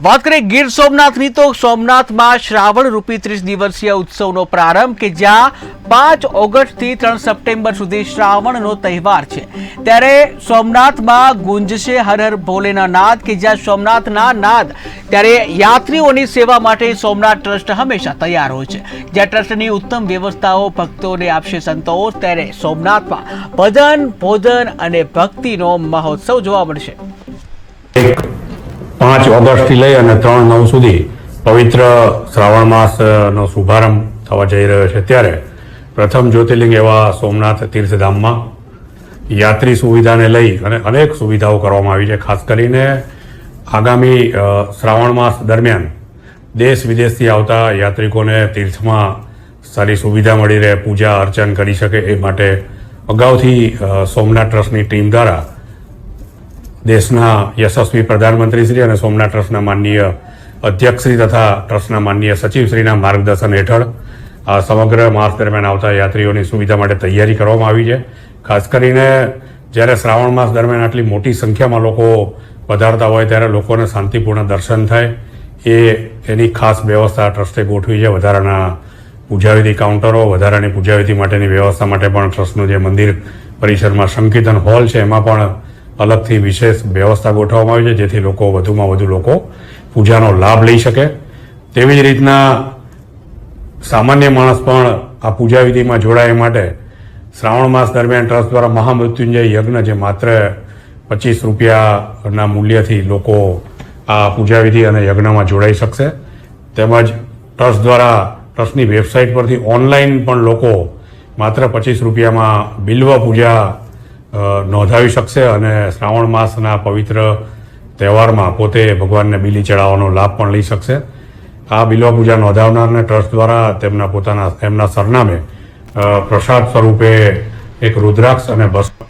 વાત કરીએ ગીર સોમનાથની તો સોમનાથમાં શ્રાવણ રૂપી 30 દિવસીય ઉત્સવનો પ્રારંભ કે જ્યાં 5 ઓગસ્ટથી 3 સપ્ટેમ્બર સુધી શ્રાવણનો તહેવાર છે। ત્યારે સોમનાથમાં ગુંજશે હર હર ભોલેના નાદ કે જ્યાં સોમનાથના નાદ ત્યારે યાત્રીઓની સેવા માટે સોમનાથ ટ્રસ્ટ હંમેશા તૈયાર હોય છે। જ્યાં ટ્રસ્ટની ઉત્તમ વ્યવસ્થાઓ ભક્તોને આપશે સંતોષ, ત્યારે સોમનાથમાં ભજન, ભોજન અને ભક્તિનો મહોત્સવ જોવા મળશે। 5 ઓગસ્ટથી લઈ અને 3/9 સુધી પવિત્ર શ્રાવણ માસનો શુભારંભ થવા જઈ રહ્યો છે। ત્યારે પ્રથમ જ્યોતિર્લિંગ એવા સોમનાથ તીર્થધામમાં યાત્રી સુવિધાને લઈ અને અનેક સુવિધાઓ કરવામાં આવી છે। ખાસ કરીને આગામી શ્રાવણ માસ દરમિયાન દેશ વિદેશથી આવતા યાત્રિકોને તીર્થમાં સારી સુવિધા મળી રહે, પૂજા અર્ચન કરી શકે એ માટે અગાઉથી સોમનાથ ટ્રસ્ટની ટીમ દ્વારા દેશના યશસ્વી પ્રધાનમંત્રીશ્રી અને સોમનાથ ટ્રસ્ટના માનનીય અધ્યક્ષશ્રી તથા ટ્રસ્ટના માનનીય સચિવશ્રીના માર્ગદર્શન હેઠળ આ સમગ્ર માસ દરમિયાન આવતા યાત્રીઓની સુવિધા માટે તૈયારી કરવામાં આવી છે। ખાસ કરીને જ્યારે શ્રાવણ માસ દરમિયાન આટલી મોટી સંખ્યામાં લોકો પધારતા હોય ત્યારે લોકોને શાંતિપૂર્ણ દર્શન થાય એની ખાસ વ્યવસ્થા ટ્રસ્ટે ગોઠવી છે। વધારાના પૂજાવિધિ કાઉન્ટરો, વધારાની પૂજાવિધિ માટેની વ્યવસ્થા માટે પણ ટ્રસ્ટનું જે મંદિર પરિસરમાં સંકીર્તન હોલ છે એમાં પણ અલગથી વિશેષ વ્યવસ્થા ગોઠવવામાં આવી છે, જેથી લોકો વધુમાં વધુ લોકો પૂજાનો લાભ લઈ શકે। તેવી જ રીતના સામાન્ય માણસ પણ આ પૂજાવિધિમાં જોડાય માટે શ્રાવણ માસ દરમિયાન ટ્રસ્ટ દ્વારા મહામૃત્યુંજય યજ્ઞ, જે માત્ર 25 રૂપિયાના મૂલ્યથી લોકો આ પૂજાવિધિ અને યજ્ઞમાં જોડાઈ શકશે। તેમજ ટ્રસ્ટ દ્વારા ટ્રસ્ટની વેબસાઇટ પરથી ઓનલાઈન પણ લોકો માત્ર 25 રૂપિયામાં બિલ્વ પૂજા નોંધાવી શકશે અને શ્રાવણ માસના પવિત્ર તહેવારમાં પોતે ભગવાનને બીલી ચડાવવાનો લાભ પણ લઈ શકશે। આ બિલ્વ પૂજા નોંધાવનારને ટ્રસ્ટ દ્વારા એમના સરનામે પ્રસાદ સ્વરૂપે એક રુદ્રાક્ષ અને ભસ્મ